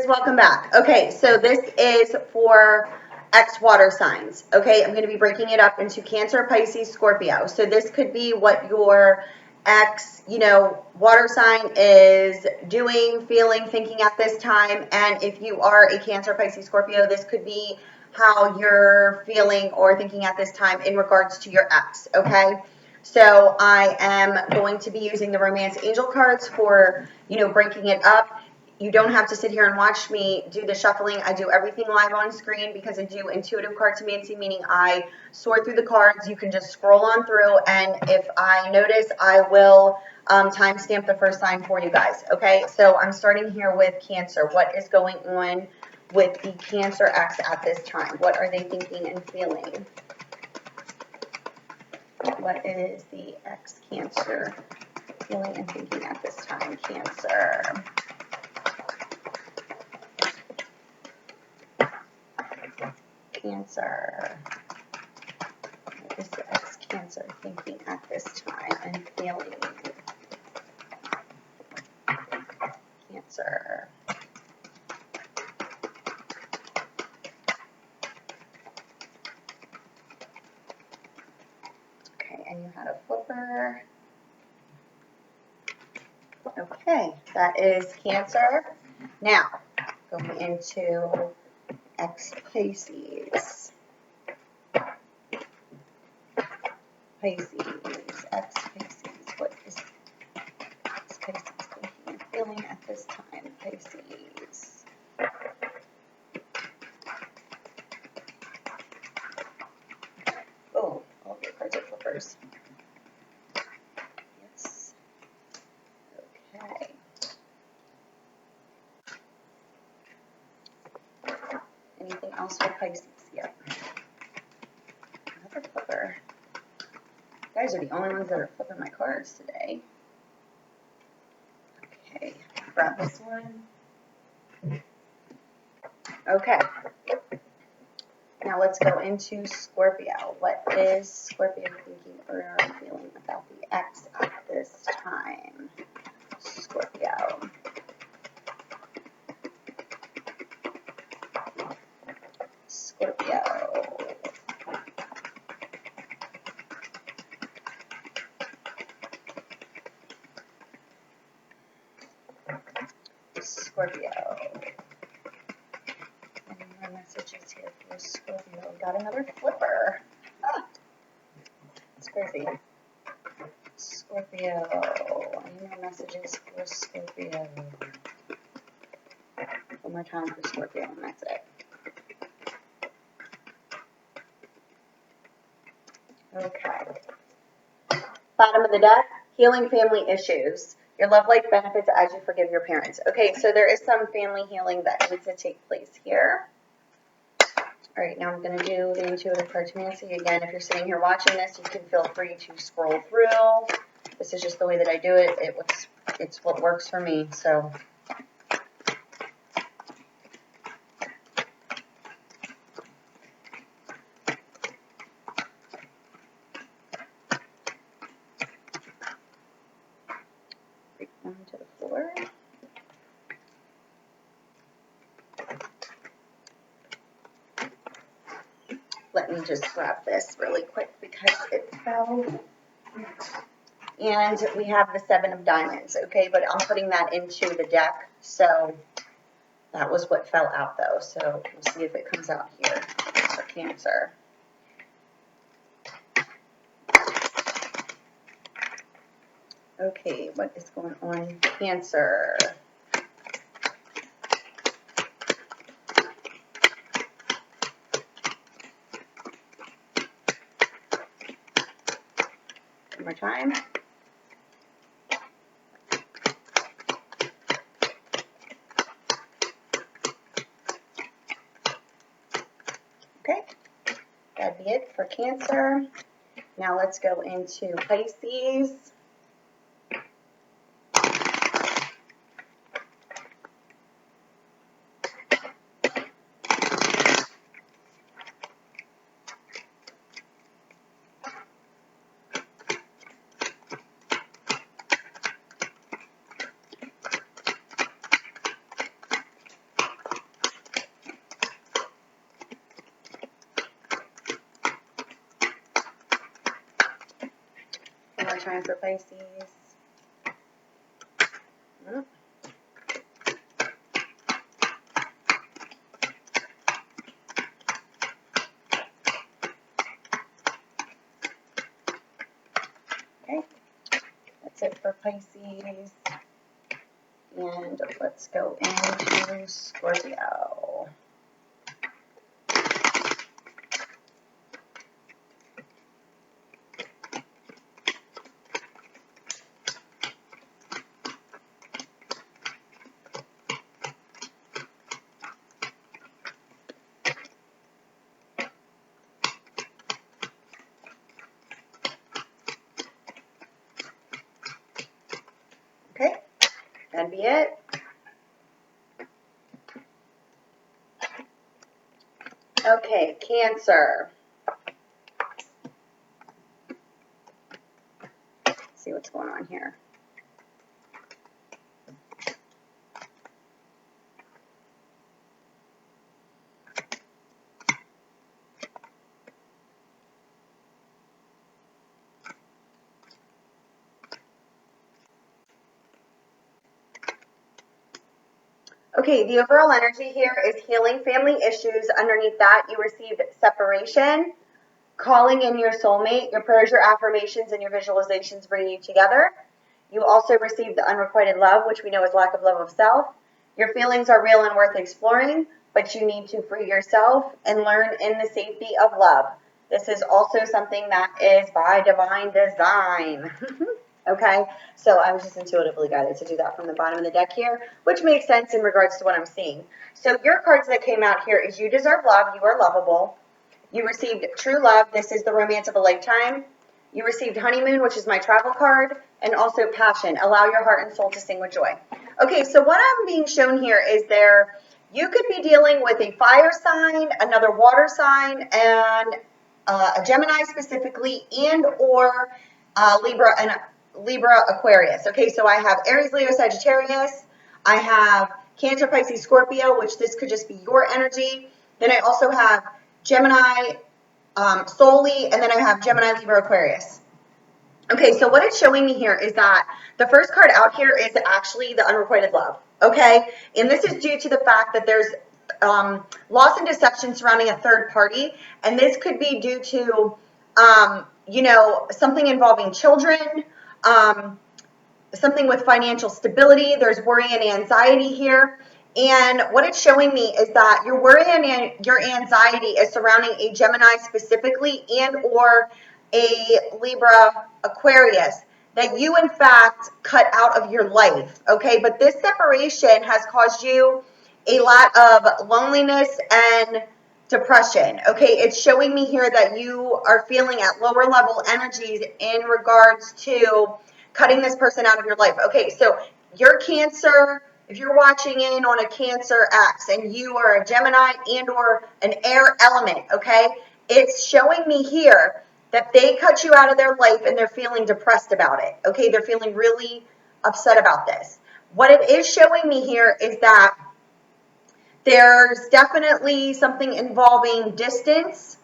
welcome back. Okay, so this is for X water signs. Okay, I'm going to be breaking it up into Cancer, Pisces, Scorpio. So this could be what your X, water sign is doing, feeling, thinking at this time. And if you are a Cancer, Pisces, Scorpio, this could be how you're feeling or thinking at this time in regards to your X. Okay. So I am going to be using the Romance Angel cards for, breaking it up. You don't have to sit here and watch me do the shuffling. I do everything live on screen because I do intuitive cartomancy, meaning I sort through the cards. You can just scroll on through, and if I notice, I will timestamp the first sign for you guys. Okay, so I'm starting here with Cancer. What is going on with the Cancer X at this time? What are they thinking and feeling? What is the X Cancer feeling and thinking at this time? Cancer. Cancer. What is the X Cancer thinking at this time and feeling? Cancer. Okay, and you had a flipper. Okay, that is Cancer. Now, going into X Pisces. Pisces, X Pisces. What is X Pisces thinking and feeling at this time? Pisces. Oh, all your cards are flippers. Yes. Okay. Anything else for Pisces? Yep. Another flipper. You guys are the only ones that are flipping my cards today. Okay, grab this one. Okay. Now let's go into Scorpio. What is Scorpio thinking or feeling about the X at this time? Scorpio. Scorpio. Scorpio. Any more messages here for Scorpio? Got another flipper. Ah, that's crazy. Scorpio. Any more messages for Scorpio? One more time for Scorpio, and that's it. Okay. Bottom of the deck, healing family issues. Your love life benefits as you forgive your parents. Okay, so there is some family healing that needs to take place here. All right, now I'm going to do the intuitive cartomancy. Again, if you're sitting here watching this, you can feel free to scroll through. This is just the way that I do it. It's what works for me, so... onto the floor. Let me just grab this really quick because it fell. And we have the 7 of diamonds, okay? But I'm putting that into the deck, so that was what fell out, though. So we'll see if it comes out here for Cancer. Okay, what is going on, Cancer? One more time. Okay, that'd be it for Cancer. Now let's go into Pisces. time for Pisces. Okay, that's it for Pisces. And let's go into Scorpio. Okay, that'd be it. Okay, Cancer. Let's see what's going on here. Okay, the overall energy here is healing family issues. Underneath that, you received separation, calling in your soulmate. Your prayers, your affirmations, and your visualizations bring you together. You also received the unrequited love, which we know is lack of love of self. Your feelings are real and worth exploring, but you need to free yourself and learn in the safety of love. This is also something that is by divine design. Okay, so I was just intuitively guided to do that from the bottom of the deck here, which makes sense in regards to what I'm seeing. So your cards that came out here is you deserve love, you are lovable. You received true love, this is the romance of a lifetime. You received honeymoon, which is my travel card, and also passion, allow your heart and soul to sing with joy. Okay, so what I'm being shown here is you could be dealing with a fire sign, another water sign, and a Gemini specifically, and or Libra, Aquarius. Okay, so I have Aries, Leo, Sagittarius. I have Cancer, Pisces, Scorpio, which this could just be your energy. Then I also have Gemini solely, and then I have Gemini, Libra, Aquarius. Okay, so what it's showing me here is that the first card out here is actually the unrequited love. Okay, and this is due to the fact that there's loss and deception surrounding a third party, and this could be due to something involving children, something with financial stability. There's worry and anxiety here. And what it's showing me is that your worry and your anxiety is surrounding a Gemini specifically and or a Libra, Aquarius that you in fact cut out of your life. Okay, but this separation has caused you a lot of loneliness and depression. Okay, it's showing me here that you are feeling at lower level energies in regards to cutting this person out of your life. Okay, so you're Cancer. If you're watching in on a Cancer X and you are a Gemini and or an air element, okay, it's showing me here that they cut you out of their life and they're feeling depressed about it. Okay, they're feeling really upset about this. What it is showing me here is that there's definitely something involving distance,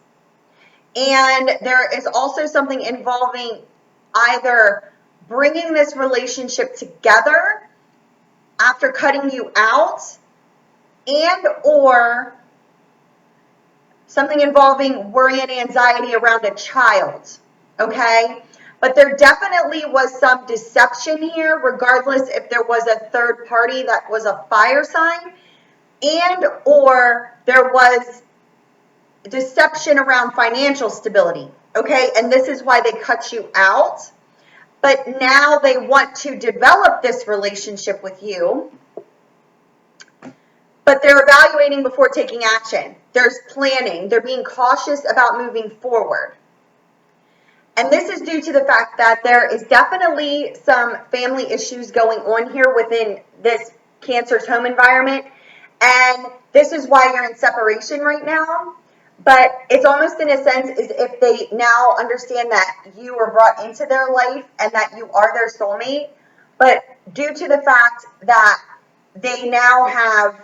and there is also something involving either bringing this relationship together after cutting you out, and or something involving worry and anxiety around a child, okay? But there definitely was some deception here, regardless if there was a third party that was a fire sign, and or there was deception around financial stability, okay? And this is why they cut you out. But now they want to develop this relationship with you, but they're evaluating before taking action. There's planning. They're being cautious about moving forward. And this is due to the fact that there is definitely some family issues going on here within this Cancer's home environment. And this is why you're in separation right now. But it's almost in a sense as if they now understand that you were brought into their life and that you are their soulmate. But due to the fact that they now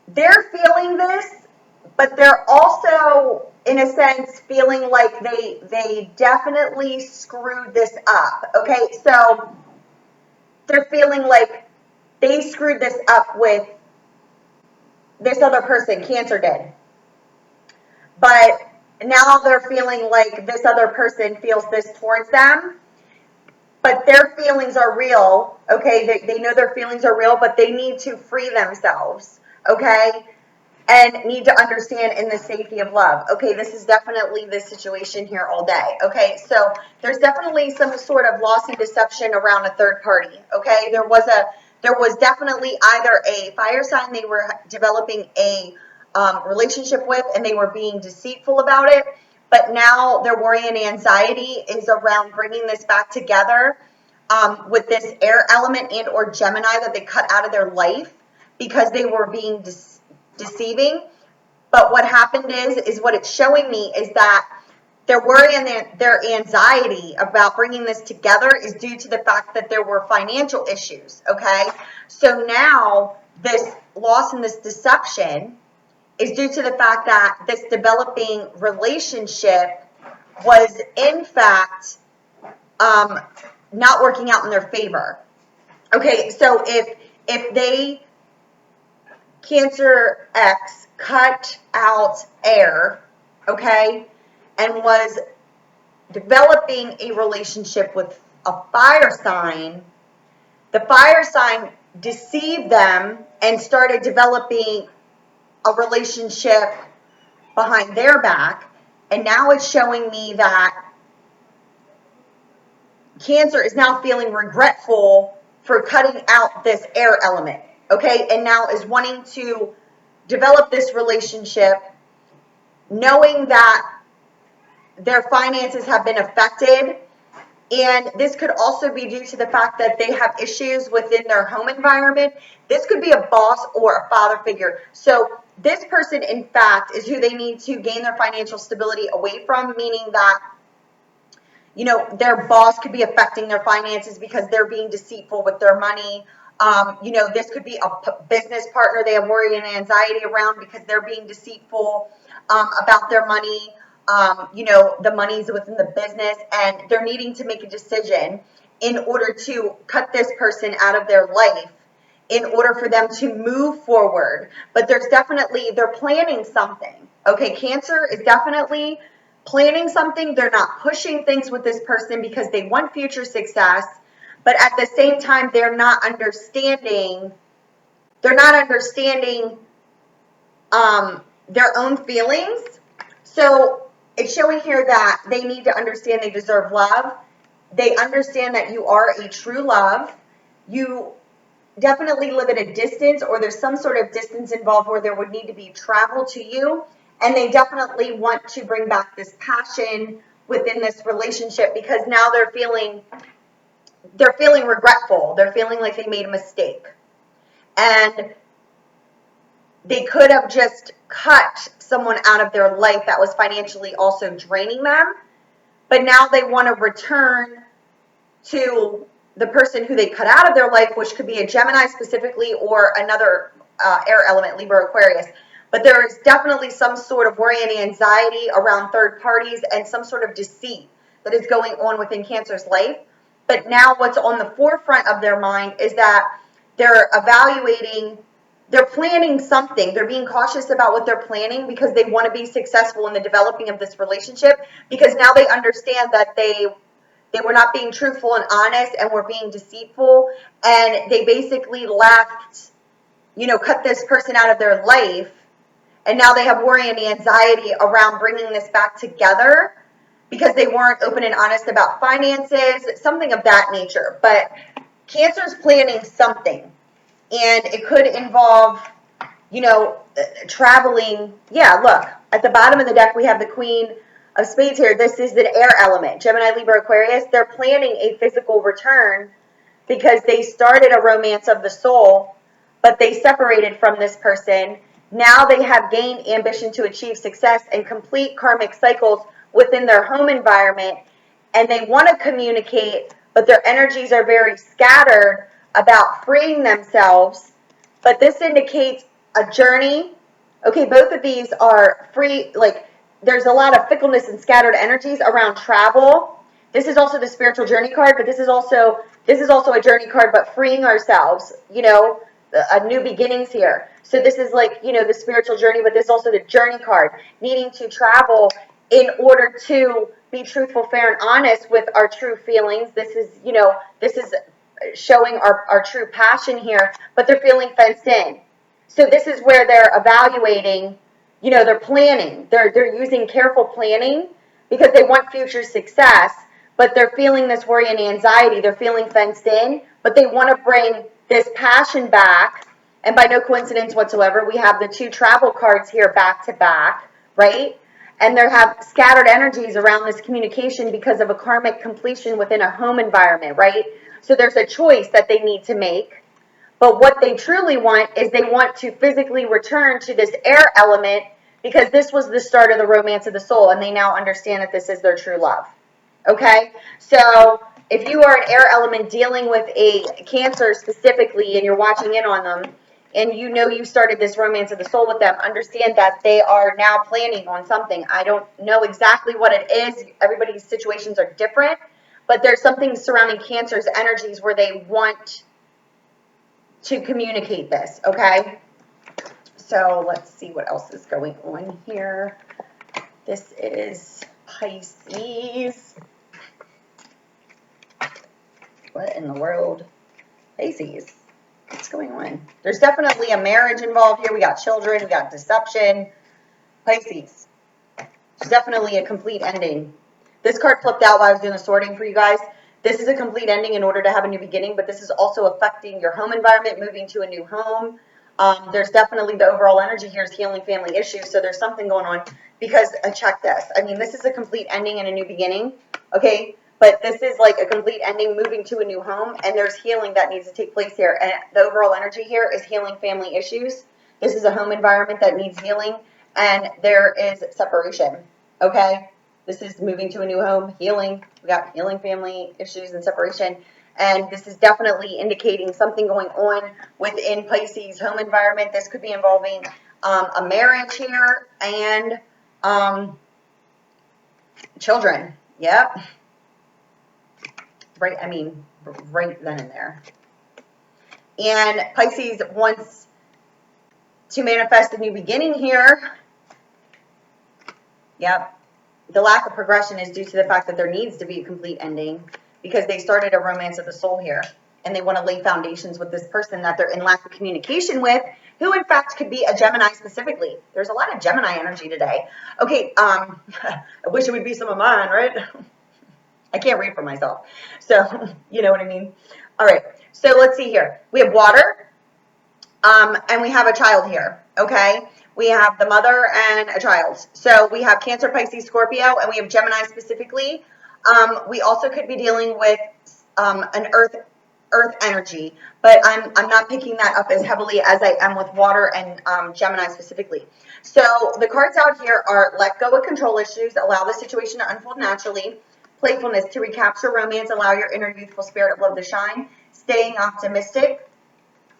they're feeling this, but they're also in a sense, feeling like they definitely screwed this up. Okay, so they're feeling like they screwed this up with this other person, Cancer did. But now they're feeling like this other person feels this towards them. But their feelings are real, okay? They know their feelings are real, but they need to free themselves, okay? And need to understand in the safety of love. Okay, this is definitely the situation here all day. Okay, so there's definitely some sort of loss and deception around a third party. Okay, there was definitely either a fire sign they were developing a relationship with, and they were being deceitful about it. But now their worry and anxiety is around bringing this back together with this air element and or Gemini that they cut out of their life because they were being deceiving. But what happened is what it's showing me is that their worry and their anxiety about bringing this together is due to the fact that there were financial issues. Okay, so now this loss and this deception is due to the fact that this developing relationship was in fact not working out in their favor. Okay, so if they Cancer X cut out air, okay, and was developing a relationship with a fire sign, the fire sign deceived them and started developing a relationship behind their back. And now it's showing me that Cancer is now feeling regretful for cutting out this air element, okay, and now is wanting to develop this relationship knowing that their finances have been affected. And this could also be due to the fact that they have issues within their home environment. This could be a boss or a father figure. So this person, in fact, is who they need to gain their financial stability away from, meaning that, you know, their boss could be affecting their finances because they're being deceitful with their money. You know, this could be a business partner they have worry and anxiety around because they're being deceitful about their money. You know, the money's within the business and they're needing to make a decision in order to cut this person out of their life in order for them to move forward. But there's definitely, they're planning something. Okay, Cancer is definitely planning something. They're not pushing things with this person because they want future success. But at the same time, they're not understanding their own feelings. So it's showing here that they need to understand they deserve love. They understand that you are a true love. You definitely live at a distance, or there's some sort of distance involved where there would need to be travel to you. And they definitely want to bring back this passion within this relationship because now they're feeling regretful. They're feeling like they made a mistake. And they could have just cut someone out of their life that was financially also draining them. But now they want to return to the person who they cut out of their life, which could be a Gemini specifically or another air element, Libra, Aquarius. But there is definitely some sort of worry and anxiety around third parties and some sort of deceit that is going on within Cancer's life. But now what's on the forefront of their mind is that they're evaluating, they're planning something. They're being cautious about what they're planning because they want to be successful in the developing of this relationship, because now they understand that they were not being truthful and honest and were being deceitful, and they basically left, you know, cut this person out of their life, and now they have worry and anxiety around bringing this back together because they weren't open and honest about finances, something of that nature. But Cancer's planning something, and it could involve, you know, traveling. Yeah, look, at the bottom of the deck, we have the Queen of Spades here. This is the air element, Gemini, Libra, Aquarius. They're planning a physical return because they started a romance of the soul, but they separated from this person. Now they have gained ambition to achieve success and complete karmic cycles within their home environment, and they want to communicate, but their energies are very scattered about freeing themselves. But this indicates a journey. Okay, both of these are free, like there's a lot of fickleness and scattered energies around travel. This is also the spiritual journey card, but this is also a journey card, but freeing ourselves, a new beginnings here. So this is like, the spiritual journey, but this is also the journey card, needing to travel in order to be truthful, fair, and honest with our true feelings. This is showing our true passion here, but they're feeling fenced in. So this is where they're evaluating, they're planning. They're using careful planning because they want future success, but they're feeling this worry and anxiety. They're feeling fenced in, but they want to bring this passion back. And by no coincidence whatsoever, we have the two travel cards here back to back, right? And they have scattered energies around this communication because of a karmic completion within a home environment, right? So there's a choice that they need to make. But what they truly want is they want to physically return to this air element because this was the start of the romance of the soul, and they now understand that this is their true love. Okay? So if you are an air element dealing with a Cancer specifically and you're watching in on them, and you started this romance of the soul with them, understand that they are now planning on something. I don't know exactly what it is. Everybody's situations are different, but there's something surrounding Cancer's energies where they want to communicate this, okay? So let's see what else is going on here. This is Pisces. What in the world? Pisces. What's going on? There's definitely a marriage involved here. We got children. We got deception. Pisces. There's definitely a complete ending. This card flipped out while I was doing the sorting for you guys. This is a complete ending in order to have a new beginning, but this is also affecting your home environment, moving to a new home. There's definitely the overall energy here is healing family issues, so there's something going on because, check this. I mean, this is a complete ending and a new beginning, okay? But this is like a complete ending, moving to a new home, and there's healing that needs to take place here. And the overall energy here is healing family issues. This is a home environment that needs healing, and there is separation, okay? This is moving to a new home, healing. We got healing family issues and separation. And this is definitely indicating something going on within Pisces' home environment. This could be involving a marriage here and children. Yep. Right, I mean, right then and there. And Pisces wants to manifest a new beginning here. Yep. The lack of progression is due to the fact that there needs to be a complete ending because they started a romance of the soul here and they want to lay foundations with this person that they're in lack of communication with, who in fact could be a Gemini specifically. There's a lot of Gemini energy today. Okay, I wish it would be some of mine, right? I can't read for myself. So, you know what I mean? All right, so let's see here. We have water and we have a child here, okay? We have the mother and a child. So we have Cancer, Pisces, Scorpio, and we have Gemini specifically. We also could be dealing with an earth energy, but I'm not picking that up as heavily as I am with water and Gemini specifically. So the cards out here are let go of control issues, allow the situation to unfold naturally, playfulness to recapture romance, allow your inner youthful spirit of love to shine, staying optimistic.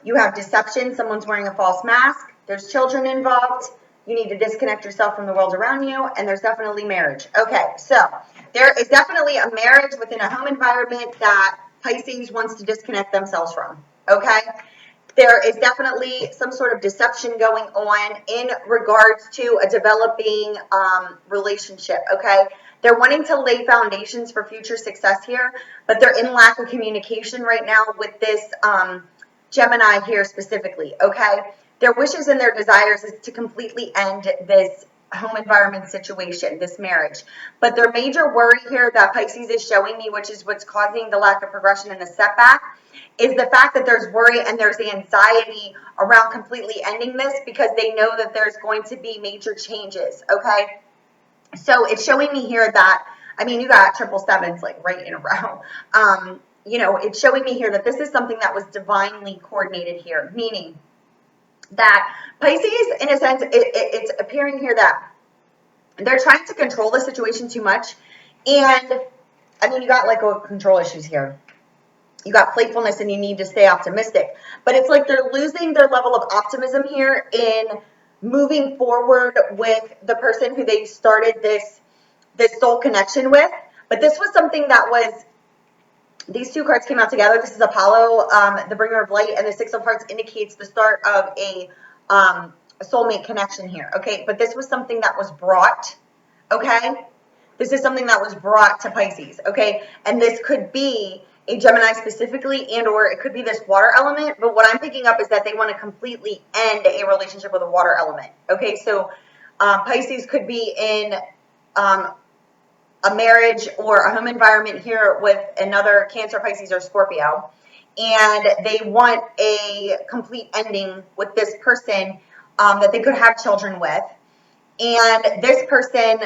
You have deception, someone's wearing a false mask. There's children involved. You need to disconnect yourself from the world around you. And there's definitely marriage. Okay, so there is definitely a marriage within a home environment that Pisces wants to disconnect themselves from. Okay? There is definitely some sort of deception going on in regards to a developing relationship. Okay? They're wanting to lay foundations for future success here, but they're in lack of communication right now with this Gemini here specifically, okay? Their wishes and their desires is to completely end this home environment situation, this marriage. But their major worry here that Pisces is showing me, which is what's causing the lack of progression and the setback, is the fact that there's worry and there's anxiety around completely ending this because they know that there's going to be major changes, okay? So it's showing me here that, I mean, you got triple sevens like right in a row. It's showing me here that this is something that was divinely coordinated here, meaning that Pisces, in a sense, it's appearing here that they're trying to control the situation too much. And, I mean, you got like control issues here. You got playfulness and you need to stay optimistic. But it's like they're losing their level of optimism here in moving forward with the person who they started this soul connection with. But this was something that was, these two cards came out together. This is Apollo, the bringer of light, and the Six of Hearts indicates the start of a soulmate connection here, okay? But this was something that was brought, okay? This is something that was brought to Pisces, okay? And this could be a Gemini specifically, and or it could be this water element. But what I'm picking up is that they want to completely end a relationship with a water element, okay? So Pisces could be in a marriage or a home environment here with another Cancer, Pisces, or Scorpio, and they want a complete ending with this person that they could have children with. And this person,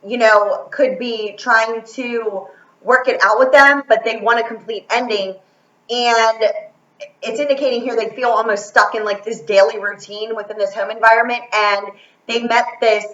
you know, could be trying to work it out with them, but they want a complete ending. And it's indicating here they feel almost stuck in like this daily routine within this home environment. And they met this,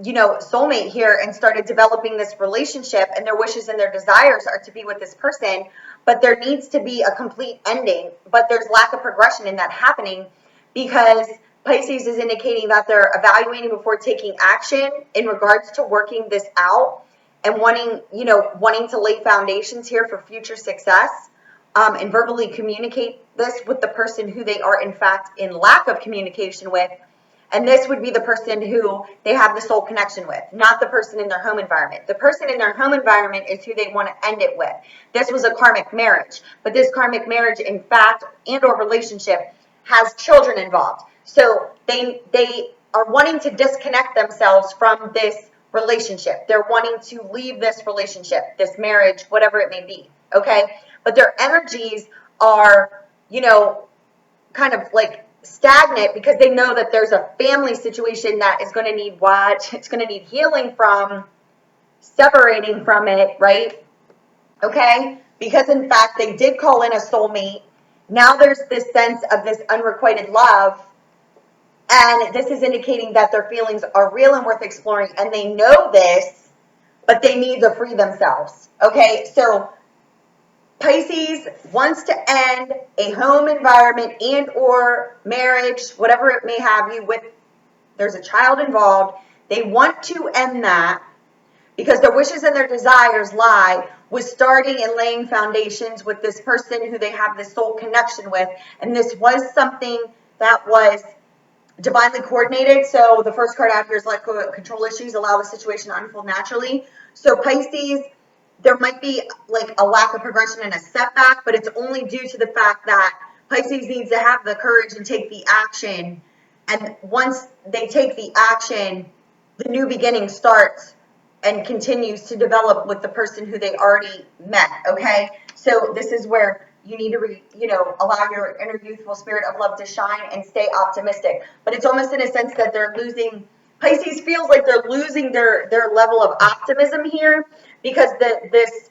you know, soulmate here and started developing this relationship, and their wishes and their desires are to be with this person, but there needs to be a complete ending. But there's lack of progression in that happening because Pisces is indicating that they're evaluating before taking action in regards to working this out and wanting, you know, wanting to lay foundations here for future success, and verbally communicate this with the person who they are in fact in lack of communication with. And this would be the person who they have the soul connection with, not the person in their home environment. The person in their home environment is who they want to end it with. This was a karmic marriage, but this karmic marriage, in fact, and or relationship has children involved. So they are wanting to disconnect themselves from this relationship. They're wanting to leave this relationship, this marriage, whatever it may be, okay? But their energies are, you know, kind of like stagnant because they know that there's a family situation that is going to need what? It's going to need healing from, separating from it, right? Okay? Because in fact, they did call in a soulmate. Now there's this sense of this unrequited love. And this is indicating that their feelings are real and worth exploring. And they know this, but they need to free themselves. Okay? So Pisces wants to end a home environment and or marriage, whatever it may have you with, there's a child involved. They want to end that because their wishes and their desires lie with starting and laying foundations with this person who they have this soul connection with. And this was something that was divinely coordinated. So the first card out here is let go of control issues, allow the situation to unfold naturally. So Pisces, there might be like a lack of progression and a setback, but it's only due to the fact that Pisces needs to have the courage and take the action. And once they take the action, the new beginning starts and continues to develop with the person who they already met, okay? So this is where you need to, allow your inner youthful spirit of love to shine and stay optimistic. But it's almost in a sense that they're losing, Pisces feels like they're losing their level of optimism here because this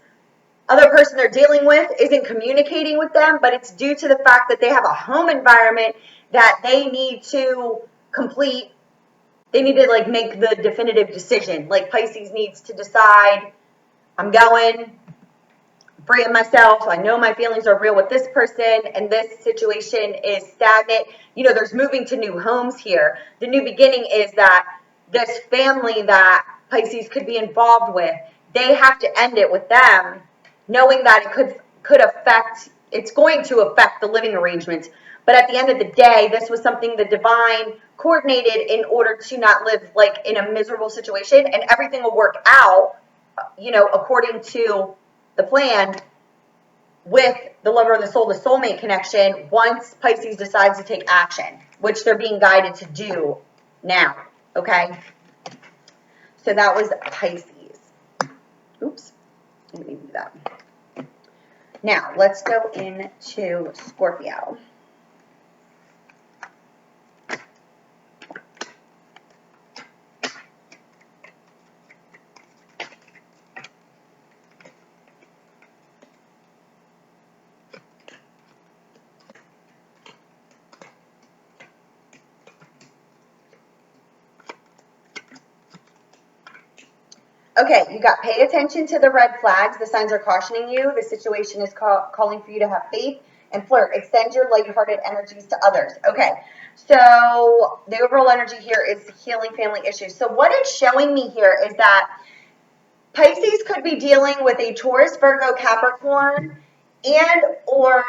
other person they're dealing with isn't communicating with them, but it's due to the fact that they have a home environment that they need to complete. They need to like make the definitive decision. Like Pisces needs to decide, I'm going, freeing myself. I know my feelings are real with this person and this situation is stagnant. There's moving to new homes here. The new beginning is that this family that Pisces could be involved with, they have to end it with them, knowing that it could affect, it's going to affect the living arrangements. But at the end of the day, this was something the divine coordinated in order to not live like in a miserable situation, and everything will work out, according to the plan with the lover of the soul, the soulmate connection, once Pisces decides to take action, which they're being guided to do now, okay? So that was Pisces. Oops, let me do that. Now, let's go into Scorpio. Okay, you got pay attention to the red flags. The signs are cautioning you. The situation is calling for you to have faith. and flirt. Extend your lighthearted energies to others. Okay, so the overall energy here is healing family issues. So what it's showing me here is that Pisces could be dealing with a Taurus, Virgo, Capricorn, and or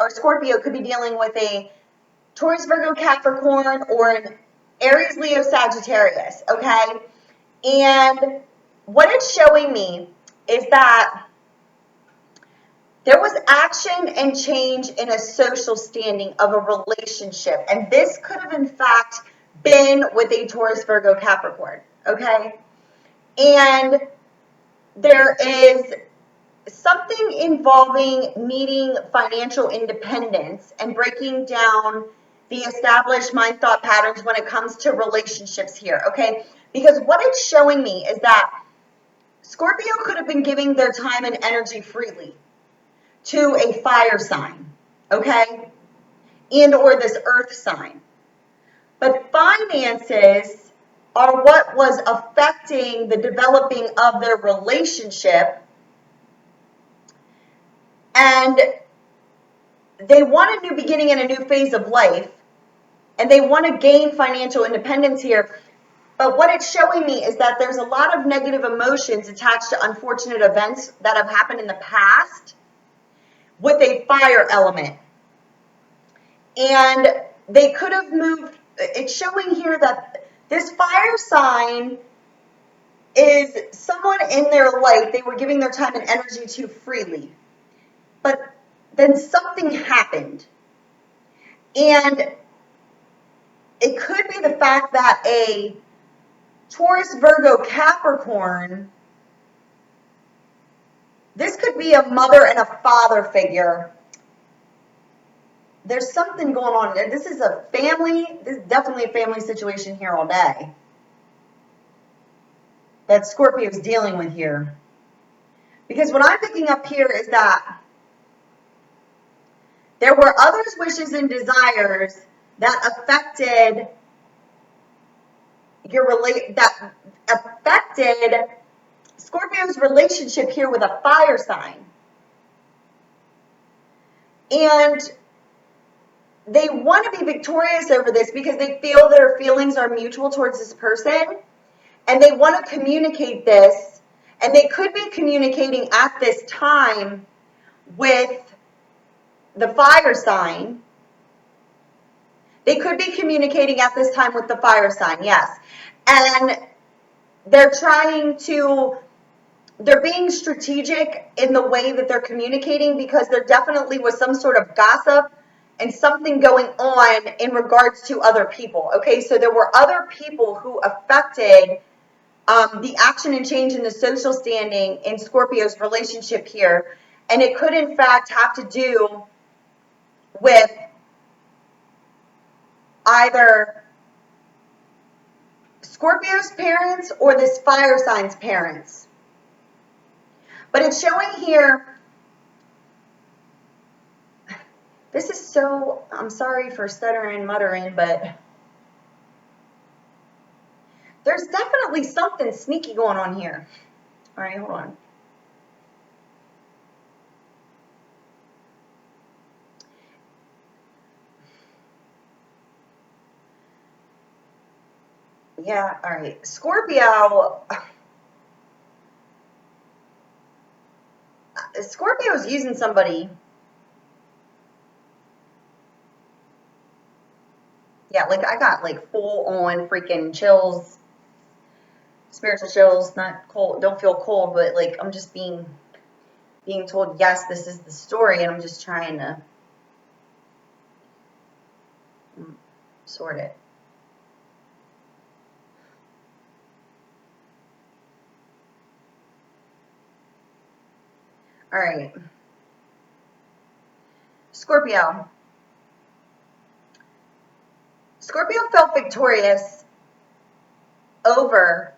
Scorpio could be dealing with a Taurus, Virgo, Capricorn, or an Aries, Leo, Sagittarius, okay? And what it's showing me is that there was action and change in a social standing of a relationship. And this could have, in fact, been with a Taurus, Virgo, Capricorn, okay? And there is something involving needing financial independence and breaking down the established mind thought patterns when it comes to relationships here, okay? Because what it's showing me is that Scorpio could have been giving their time and energy freely to a fire sign, okay? And or this earth sign. But finances are what was affecting the developing of their relationship. And they want a new beginning and a new phase of life. And they want to gain financial independence here. But what it's showing me is that there's a lot of negative emotions attached to unfortunate events that have happened in the past with a fire element. And they could have moved. It's showing here that this fire sign is someone in their life they were giving their time and energy to freely. But then something happened. And it could be the fact that a Taurus, Virgo, Capricorn, this could be a mother and a father figure. There's something going on. This is a family. This is definitely a family situation here all day that Scorpio is dealing with here. Because what I'm picking up here is that there were others' wishes and desires that affected Scorpio's relationship here with a fire sign. And they want to be victorious over this because they feel their feelings are mutual towards this person. And they want to communicate this. And they could be communicating at this time with the fire sign. They could be communicating at this time with the fire sign, yes. And they're being strategic in the way that they're communicating because there definitely was some sort of gossip and something going on in regards to other people. Okay, so there were other people who affected the action and change in the social standing in Scorpio's relationship here. And it could, in fact, have to do with either Scorpio's parents or this fire sign's parents. But it's showing here, this is so, I'm sorry for stuttering and muttering, but there's definitely something sneaky going on here. All right, hold on. Yeah, all right. Scorpio is using somebody. Yeah, like I got like full on freaking chills, spiritual chills, not cold, don't feel cold, but like I'm just being told, yes, this is the story, and I'm just trying to sort it. All right. Scorpio. Scorpio felt victorious over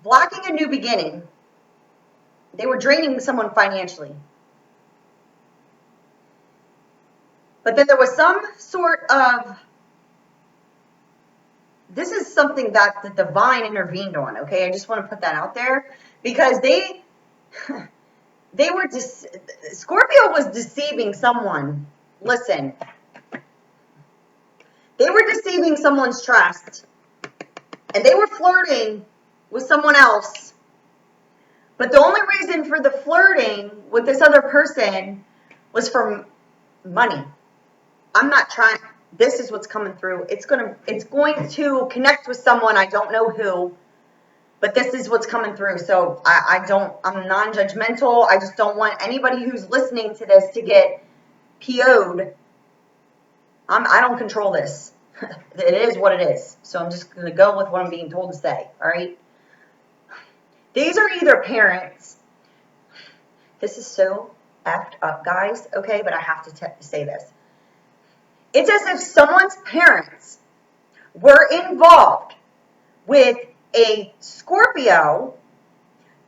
blocking a new beginning. They were draining someone financially. But then there was some sort of, this is something that the divine intervened on, okay? I just want to put that out there because Scorpio was deceiving someone. Listen, they were deceiving someone's trust, and they were flirting with someone else. But the only reason for the flirting with this other person was for money. I'm not trying. This is what's coming through. It's going to connect with someone. I don't know who, but this is what's coming through. So I'm non-judgmental. I just don't want anybody who's listening to this to get PO'd. I don't control this. It is what it is. So I'm just going to go with what I'm being told to say. All right. These are either parents. This is so effed up, guys. Okay, but I have to say this. It's as if someone's parents were involved with a Scorpio.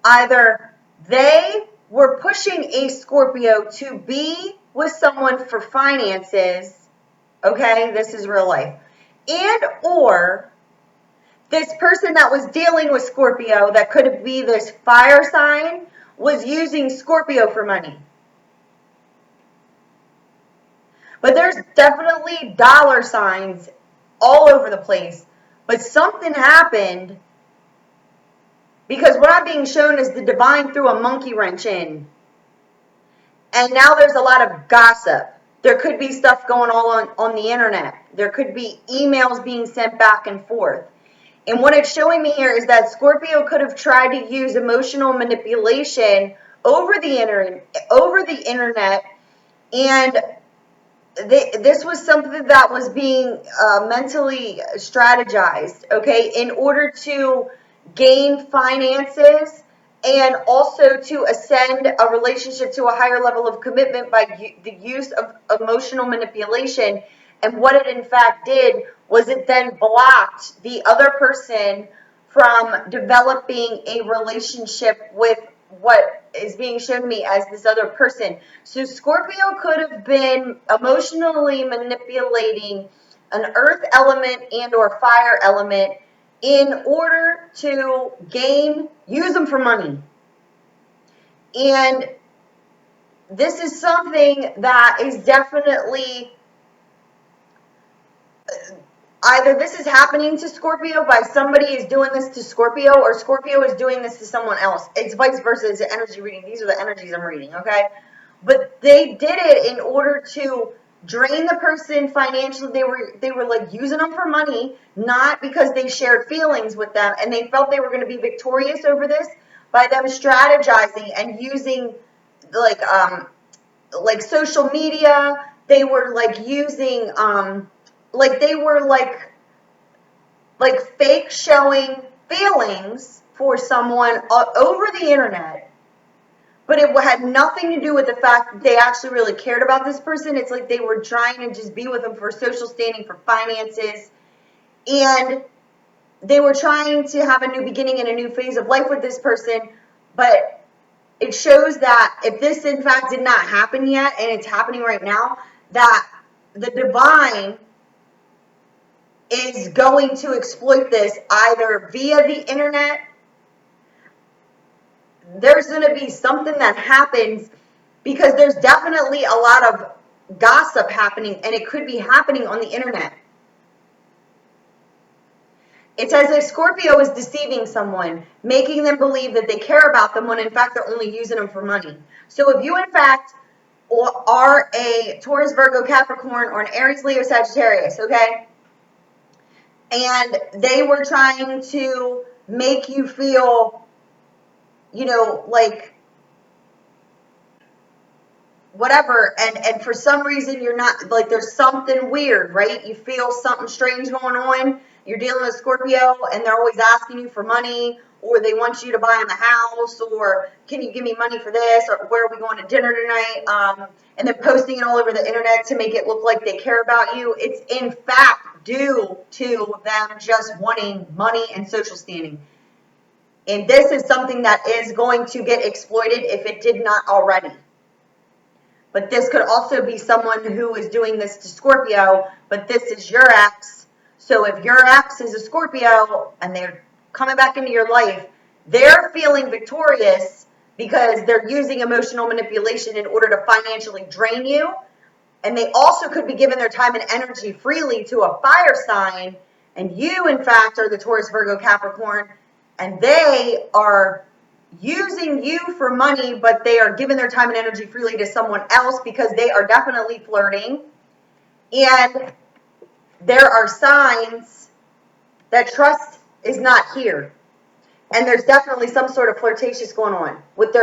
Either they were pushing a Scorpio to be with someone for finances. Okay, this is real life. And or this person that was dealing with Scorpio, that could be this fire sign, was using Scorpio for money. But there's definitely dollar signs all over the place. But something happened, because what I'm being shown is the divine threw a monkey wrench in. And now there's a lot of gossip. There could be stuff going on the internet. There could be emails being sent back and forth. And what it's showing me here is that Scorpio could have tried to use emotional manipulation over the internet, and this was something that was being mentally strategized, okay, in order to gain finances and also to ascend a relationship to a higher level of commitment by the use of emotional manipulation. And what it in fact did was it then blocked the other person from developing a relationship with what is being shown to me as this other person. So Scorpio could have been emotionally manipulating an earth element and or fire element in order to use them for money. And this is something that is definitely, either this is happening to Scorpio by somebody is doing this to Scorpio, or Scorpio is doing this to someone else. It's vice versa. It's an energy reading. These are the energies I'm reading, okay? But they did it in order to drain the person financially. They were like using them for money, not because they shared feelings with them, and they felt they were going to be victorious over this by them strategizing and using like social media. They were like using they were like fake showing feelings for someone over the internet, but it had nothing to do with the fact that they actually really cared about this person. It's like they were trying to just be with them for social standing, for finances, and they were trying to have a new beginning and a new phase of life with this person. But it shows that if this in fact did not happen yet, and it's happening right now, that the divine is going to exploit this either via the internet. There's going to be something that happens, because there's definitely a lot of gossip happening, and it could be happening on the internet. It's as if Scorpio is deceiving someone, making them believe that they care about them when in fact they're only using them for money. So if you in fact are a Taurus, Virgo, Capricorn, or an Aries, Leo, Sagittarius, okay, and they were trying to make you feel, like whatever, and for some reason you're not, like, there's something weird, right? You feel something strange going on. You're dealing with Scorpio, and they're always asking you for money, or they want you to buy them a house, or can you give me money for this, or where are we going to dinner tonight? And then posting it all over the internet to make it look like they care about you. It's in fact due to them just wanting money and social standing. And this is something that is going to get exploited if it did not already. But this could also be someone who is doing this to Scorpio, but this is your ex. So if your ex is a Scorpio and they're coming back into your life, they're feeling victorious because they're using emotional manipulation in order to financially drain you. And they also could be giving their time and energy freely to a fire sign. And you, in fact, are the Taurus, Virgo, Capricorn. And they are using you for money, but they are giving their time and energy freely to someone else because they are definitely flirting. And there are signs that trust is not here. And there's definitely some sort of flirtatious going on with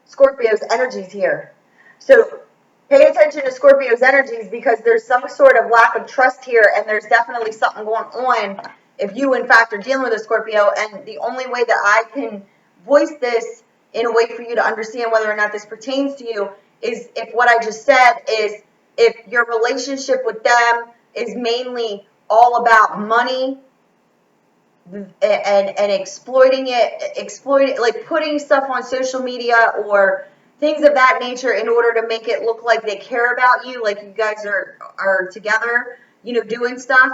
Scorpio's energies here. So pay attention to Scorpio's energies because there's some sort of lack of trust here, and there's definitely something going on if you, in fact, are dealing with a Scorpio. And the only way that I can voice this in a way for you to understand whether or not this pertains to you is if what I just said is if your relationship with them is mainly all about money and exploiting like putting stuff on social media or things of that nature in order to make it look like they care about you, like you guys are together, doing stuff.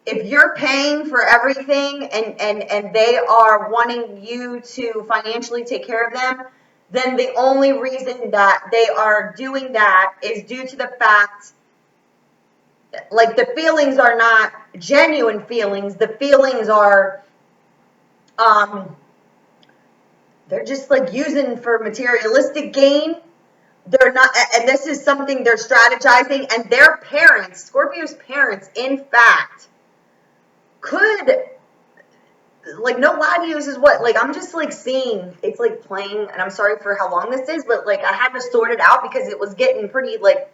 If you're paying for everything and they are wanting you to financially take care of them, then the only reason that they are doing that is due to the fact, like, the feelings are not genuine feelings. The feelings are they're just like using for materialistic gain. They're not, and this is something they're strategizing, and their parents, Scorpio's parents, in fact, could, like, no lie to you, this is what, like, I'm just like seeing, it's like playing, and I'm sorry for how long this is, but like I had to sort it out because it was getting pretty like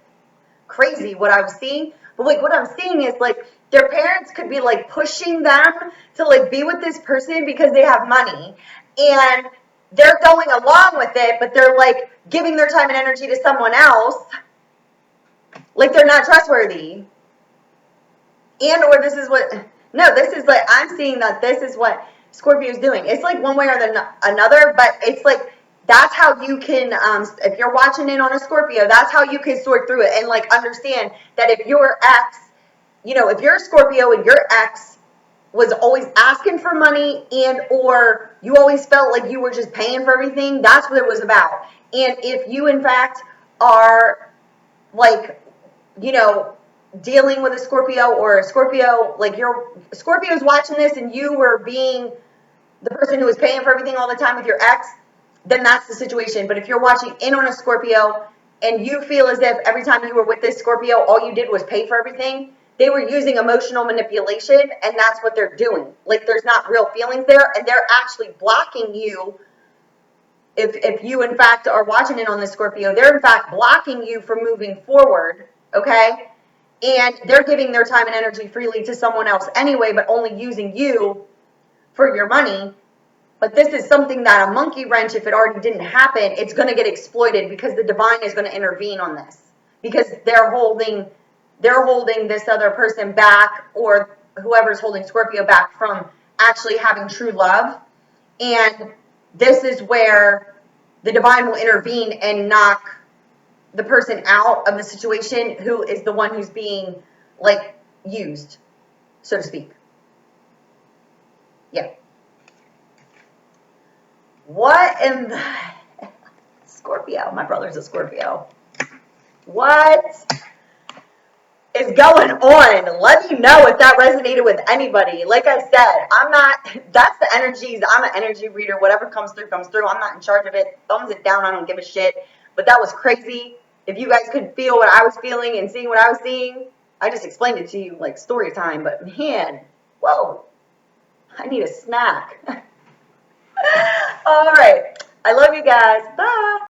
crazy what I was seeing. But like what I'm seeing is like their parents could be like pushing them to like be with this person because they have money, and they're going along with it, but they're like giving their time and energy to someone else, like they're not trustworthy. And or this is like I'm seeing that this is what Scorpio is doing. It's like one way or another, but it's like that's how you can, if you're watching in on a Scorpio, that's how you can sort through it and like understand that if your ex, if you're a Scorpio and your ex was always asking for money and or you always felt like you were just paying for everything, that's what it was about. And if you in fact are like, dealing with a Scorpio or a Scorpio, like Scorpio's watching this and you were being the person who was paying for everything all the time with your ex, then that's the situation. But if you're watching in on a Scorpio and you feel as if every time you were with this Scorpio, all you did was pay for everything, they were using emotional manipulation, and that's what they're doing. Like, there's not real feelings there, and they're actually blocking you. If you, in fact, are watching in on this Scorpio, they're, in fact, blocking you from moving forward, okay? And they're giving their time and energy freely to someone else anyway, but only using you for your money. But this is something that a monkey wrench, if it already didn't happen, it's going to get exploited because the divine is going to intervene on this. Because they're holding this other person back, or whoever's holding Scorpio back from actually having true love. And this is where the divine will intervene and knock the person out of the situation who is the one who's being, like, used, so to speak. Yeah. What in the Scorpio? My brother's a Scorpio. What is going on? Let me know if that resonated with anybody. Like I said, that's the energies. I'm an energy reader. Whatever comes through, comes through. I'm not in charge of it. Thumbs it down. I don't give a shit. But that was crazy. If you guys could feel what I was feeling and seeing what I was seeing, I just explained it to you like story time. But man, whoa, I need a snack. All right. I love you guys. Bye.